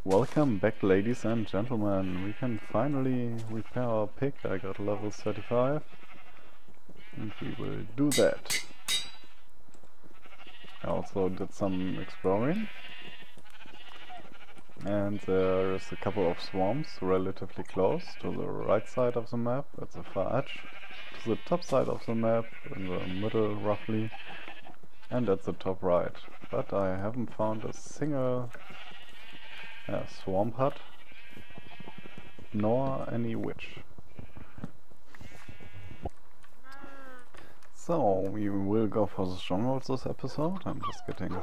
Welcome back, ladies and gentlemen. We can finally repair our pick. I got level 35 and we will do that. I also did some exploring and there's a couple of swarms relatively close to the right side of the map at the far edge, to the top side of the map in the middle roughly, and at the top right. But I haven't found a single swarm hut nor any witch. So we will go for the Stronghold this episode. I'm just getting a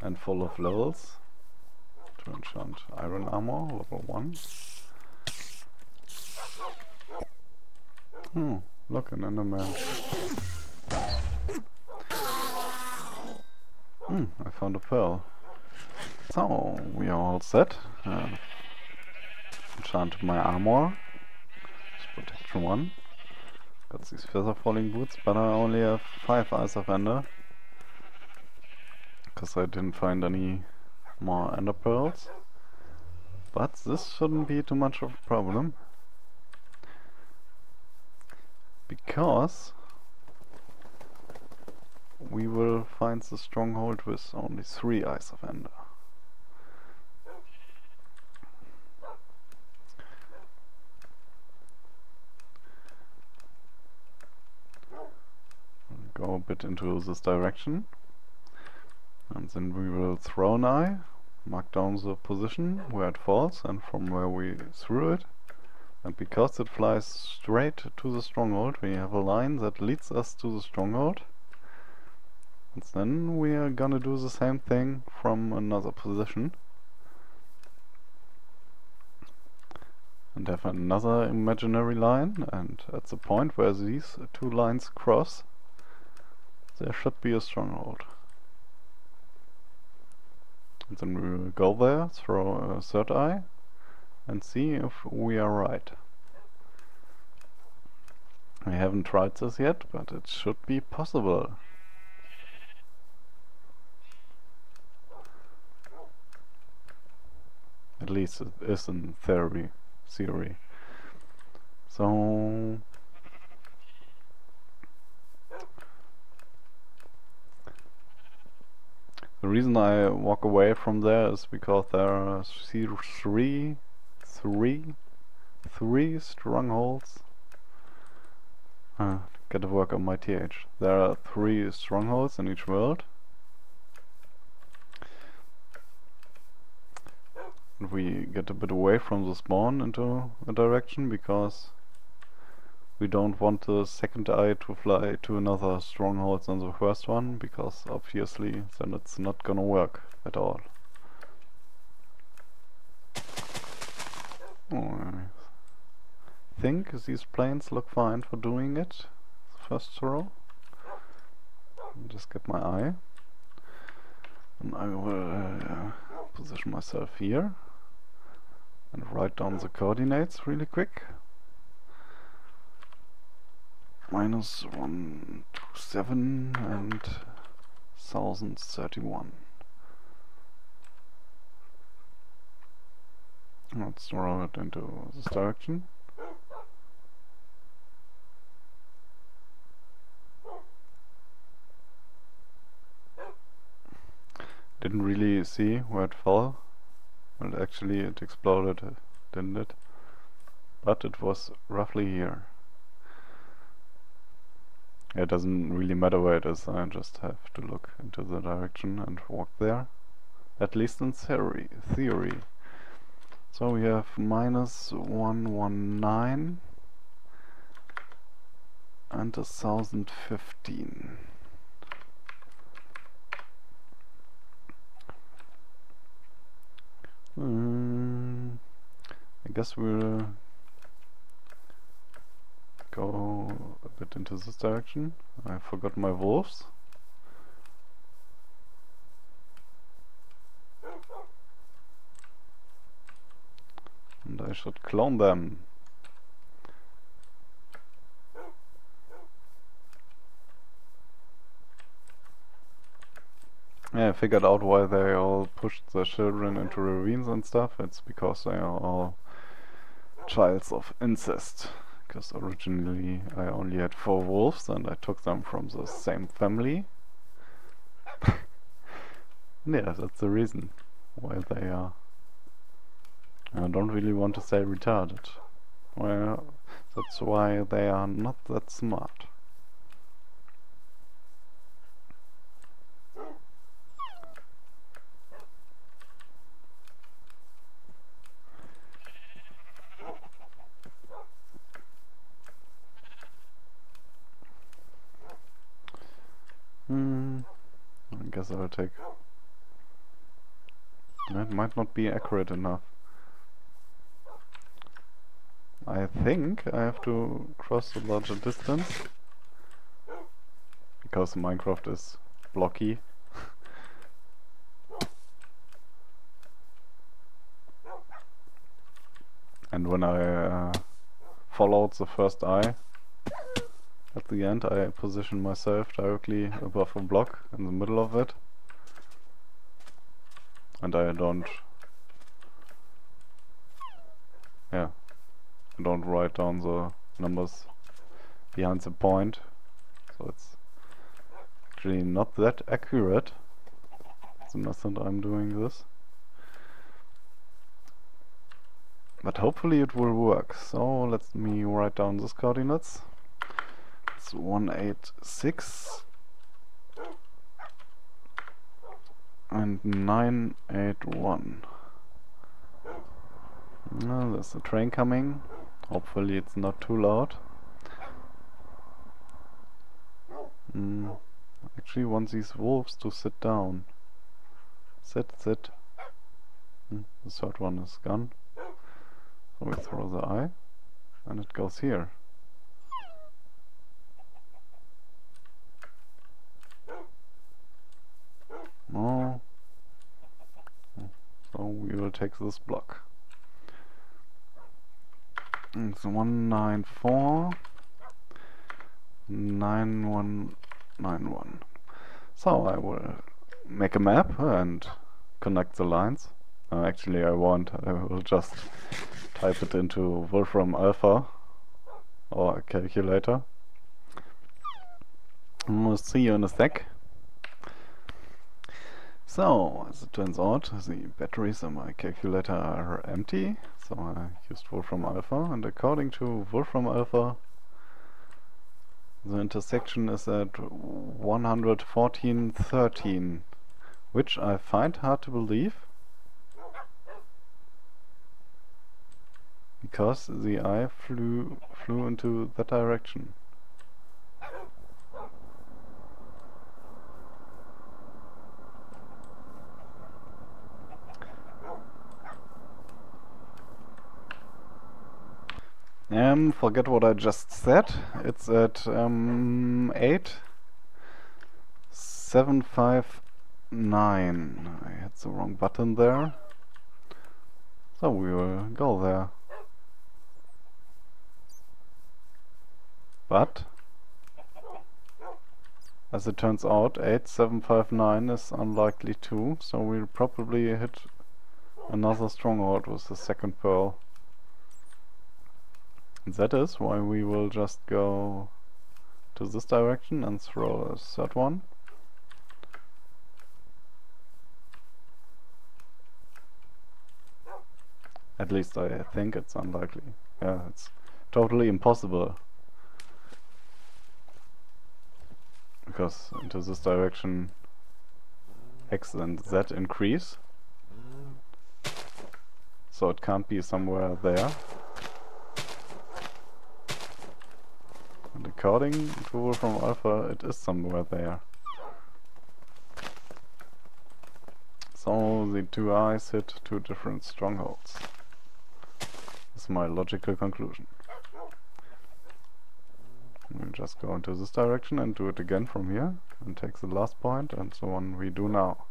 handful of levels to enchant iron armor, level 1. Look, an enderman. I found a pearl. So we are all set. Enchanted my armor. It's protection 1. Got these feather falling boots, but I only have 5 eyes of ender. Because I didn't find any more ender pearls. But this shouldn't be too much of a problem. Because we will find the stronghold with only 3 eyes of ender. Go a bit into this direction, and then we will throw an eye, mark down the position where it falls and from where we threw it, and because it flies straight to the stronghold we have a line that leads us to the stronghold, and then we are gonna do the same thing from another position and have another imaginary line, and at the point where these 2 lines cross there should be a stronghold. And then we will go there, throw a 3rd eye, and see if we are right. I haven't tried this yet, but it should be possible. At least it is in theory. So the reason I walk away from there is because there are three strongholds. Gotta work on my TH. There are 3 strongholds in each world. And we get a bit away from the spawn into a direction because we don't want the 2nd eye to fly to another stronghold than the 1st one, because obviously then it's not gonna work at all. I think these planes look fine for doing it. First throw. Just get my eye. And I will position myself here and write down the coordinates really quick. -127 and 1031. Let's throw it into this direction. Didn't really see where it fell. Well, actually it exploded, didn't it? But it was roughly here. It doesn't really matter where it is, I just have to look into the direction and walk there. At least in theory. So we have -119 and 1015. I guess we'll go a bit into this direction. I forgot my wolves. And I should clone them. Yeah, I figured out why they all pushed their children into ravines and stuff. It's because they are all childs of incest. Because originally I only had 4 wolves and I took them from the same family. Yeah, that's the reason why they are. I don't really want to say retarded. Well, that's why they are not that smart. I guess I'll take... That might not be accurate enough. I think I have to cross a larger distance. Because Minecraft is blocky. And when I followed the first eye, at the end I position myself directly above a block in the middle of it. And I don't write down the numbers behind the point. So it's actually not that accurate, the method I'm doing this. But hopefully it will work. So let me write down these coordinates. It's 186 and 981. Now there's a train coming. Hopefully it's not too loud. Actually want these wolves to sit down. Sit. The third one is gone. So we throw the eye and it goes here. No. So we will take this block. It's 194 9191. So I will make a map and connect the lines. Actually I won't. I will just type it into Wolfram Alpha or a calculator. We'll see you in a sec. So, as it turns out, the batteries in my calculator are empty, so I used Wolfram Alpha, and according to Wolfram Alpha, the intersection is at 114.13, which I find hard to believe, because the eye flew into that direction. Forget what I just said. It's at 8759. I hit the wrong button there. So we will go there. But as it turns out, 8759 is unlikely too, so we'll probably hit another stronghold with the second pearl. That is why we will just go to this direction and throw a third one. At least I think it's unlikely. Yeah, it's totally impossible. Because into this direction X and Z increase. So it can't be somewhere there. And according to Wolfram Alpha, it is somewhere there. So the two eyes hit two different strongholds. That's my logical conclusion. We'll just go into this direction and do it again from here, and take the last point, and so on we do now.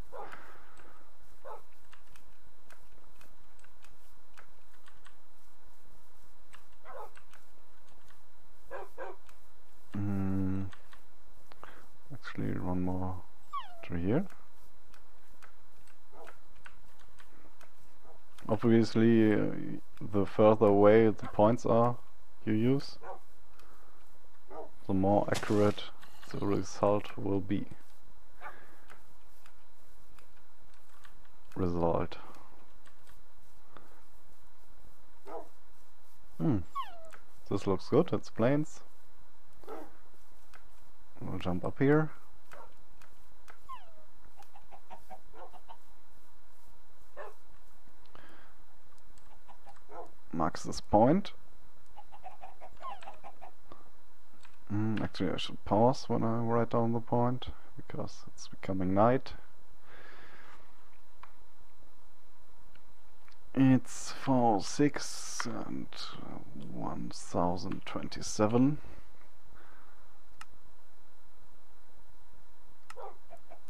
Actually one more to here. Obviously, the further away the points are you use, the more accurate the result will be. This looks good, it's plains. We'll jump up here. Marks this point. Actually I should pause when I write down the point, because it's becoming night. It's 406 and 1027.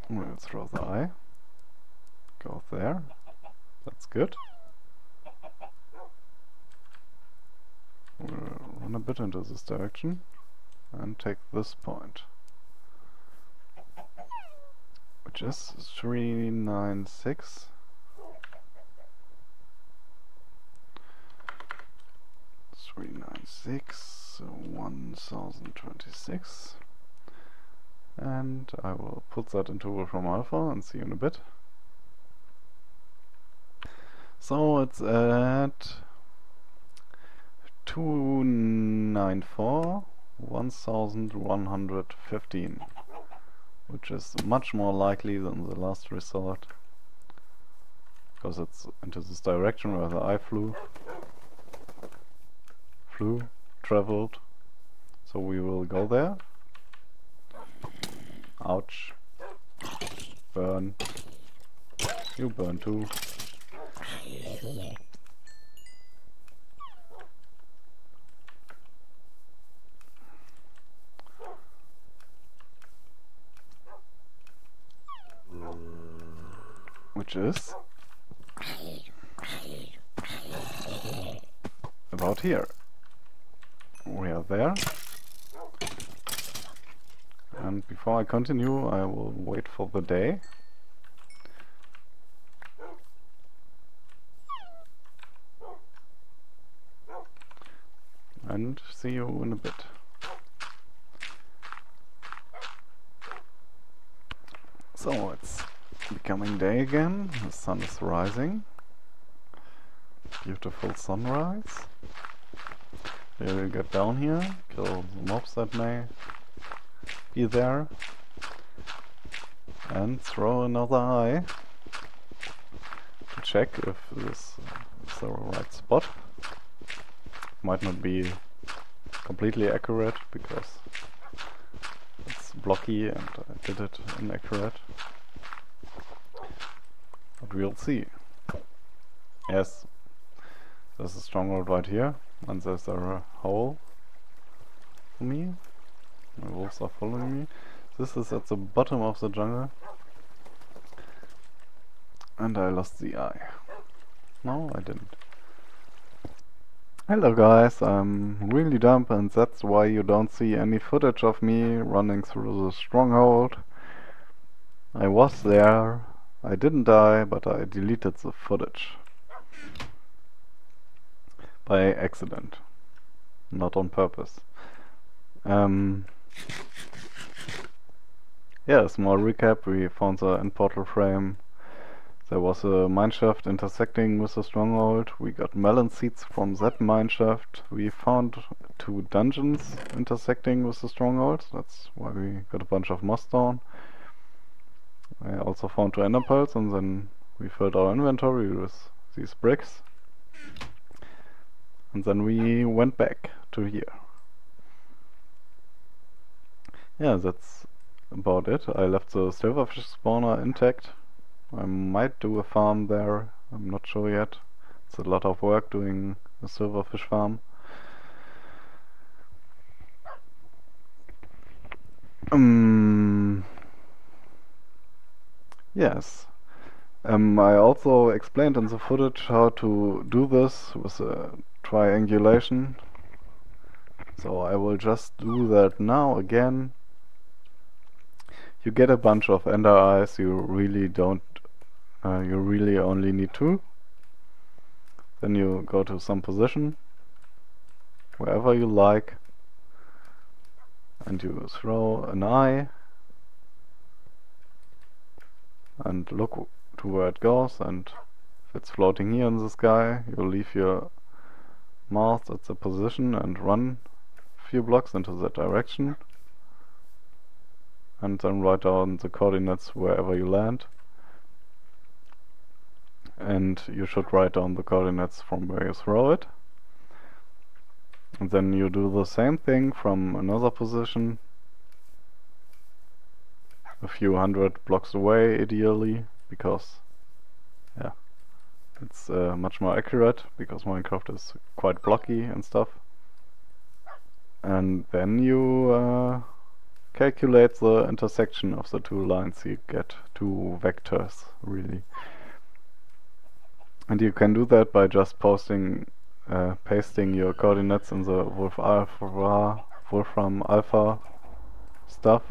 We'll throw the eye. Go there. That's good. We'll run a bit into this direction and take this point, which is 396. 1026, and I will put that into Wolfram Alpha and see you in a bit. So it's at 294 1115, which is much more likely than the last result, because it's into this direction where the eye traveled, so we will go there. Ouch. Burn. You burn too. Which is about here. We are there, and before I continue I will wait for the day. And see you in a bit. So it's becoming day again, the sun is rising. Beautiful sunrise. We'll get down here, kill the mobs that may be there, and throw another eye to check if this is the right spot. Might not be completely accurate because it's blocky and I did it inaccurate, but we'll see. Yes, there's a stronghold right here, and there's a hole for me. My wolves are following me. This is at the bottom of the jungle, and I lost the eye. No, I didn't. Hello guys, I'm really dumb, and that's why you don't see any footage of me running through the stronghold. I was there, I didn't die, but I deleted the footage. By accident, not on purpose. Yeah, small recap. We found the end portal frame. There was a mineshaft intersecting with the stronghold. We got melon seeds from that mineshaft. We found 2 dungeons intersecting with the stronghold. That's why we got a bunch of moss down. I also found 2 ender pearls, and then we filled our inventory with these bricks. And then we went back to here. Yeah, that's about it. I left the silverfish spawner intact. I might do a farm there, I'm not sure yet. It's a lot of work doing a silverfish farm. Yes. I also explained in the footage how to do this with triangulation. So I will just do that now again. You get a bunch of ender eyes, you really only need 2. Then you go to some position, wherever you like, and you throw an eye and look to where it goes, and if it's floating here in the sky, you leave your mouse at the position and run a few blocks into that direction, and then write down the coordinates wherever you land. And you should write down the coordinates from where you throw it. And then you do the same thing from another position, a few hundred blocks away ideally, because yeah, it's much more accurate, because Minecraft is quite blocky and stuff. And then you calculate the intersection of the two lines. You get two vectors really. And you can do that by just pasting your coordinates in the Wolfram Alpha stuff.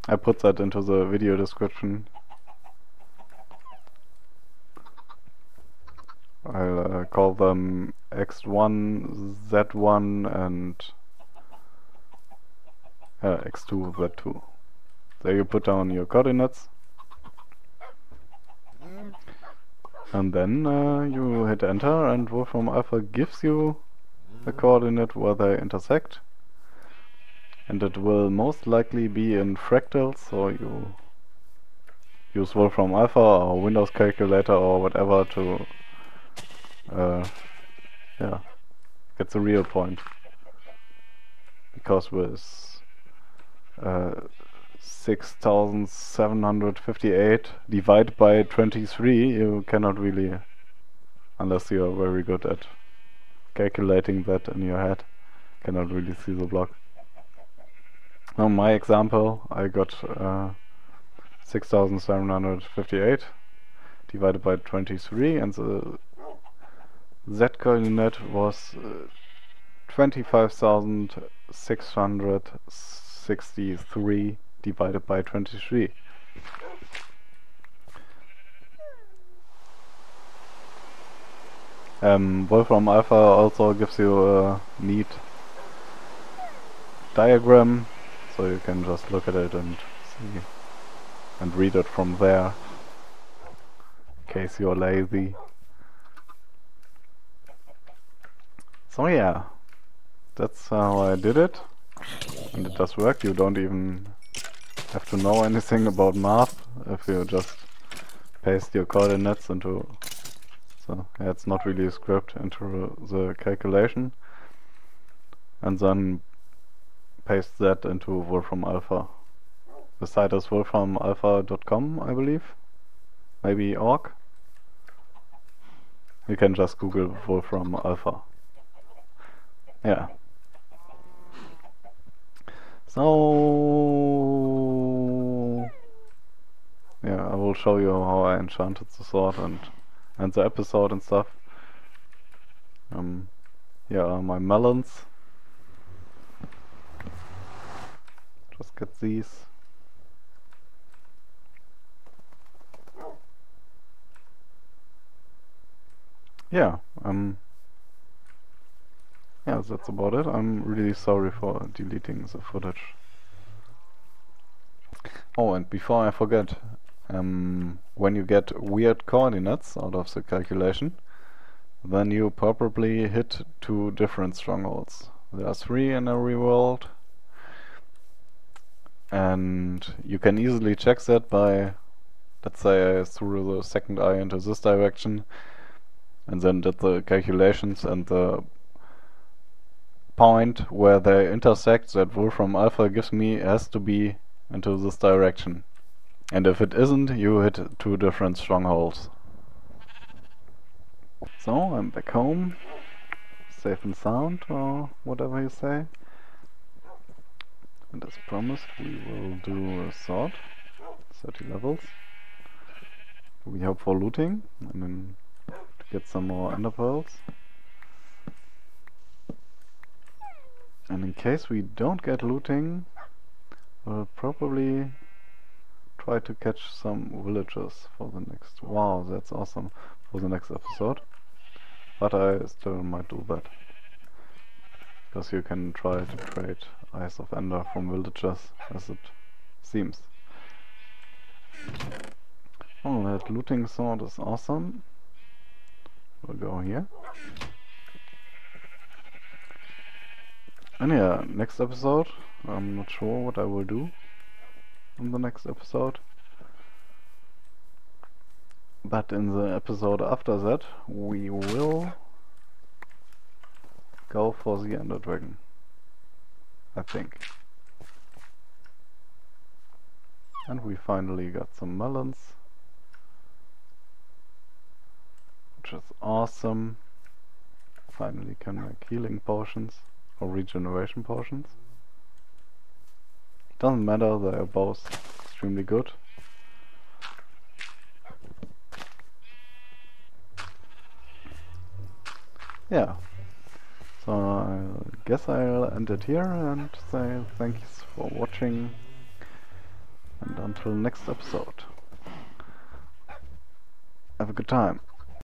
I put that into the video description. I'll call them x1, z1 and x2, z2. There you put down your coordinates. And then you hit enter, and Wolfram Alpha gives you the coordinate where they intersect. And it will most likely be in fractals, so you use Wolfram Alpha or Windows Calculator or whatever to yeah, get the real point. Because with 6758 divided by 23, you cannot really, unless you are very good at calculating that in your head, cannot really see the block. Now in my example, I got 6758 divided by 23, and the Z coordinate was 25,663 divided by 23. Wolfram Alpha also gives you a neat diagram, so you can just look at it and see and read it from there, in case you're lazy. So yeah, that's how I did it, and it does work. You don't even have to know anything about math if you just paste your coordinates into, so yeah, it's not really a script, into the calculation, and then paste that into Wolfram Alpha. The site is wolframalpha.com, I believe, maybe org. You can just Google Wolfram Alpha. Yeah. So yeah, I will show you how I enchanted the sword and the episode and stuff. Yeah, my melons. Just get these. Yeah, yeah, that's about it. I'm really sorry for deleting the footage. Oh, and before I forget, when you get weird coordinates out of the calculation, then you probably hit 2 different strongholds. There are 3 in every world, and you can easily check that by, let's say I threw the second eye into this direction and then did the calculations, and the point where they intersect that Wolfram Alpha gives me has to be into this direction. And if it isn't, you hit 2 different strongholds. So, I'm back home, safe and sound, or whatever you say. And as promised, we will do a sword, 30 levels. We hope for looting, and then to get some more ender pearls. And in case we don't get looting, we'll probably try to catch some villagers for the next... Wow, that's awesome. For the next episode. but I still might do that. Because you can try to trade Eyes of Ender from villagers, as it seems. Oh, that looting sword is awesome. We'll go here. And yeah, next episode, I'm not sure what I will do in the next episode. But in the episode after that, we will go for the Ender Dragon, I think. And we finally got some melons, which is awesome. Finally can make healing potions or regeneration potions. Doesn't matter, they are both extremely good. Yeah, so I guess I'll end it here and say thanks for watching, and until next episode, have a good time.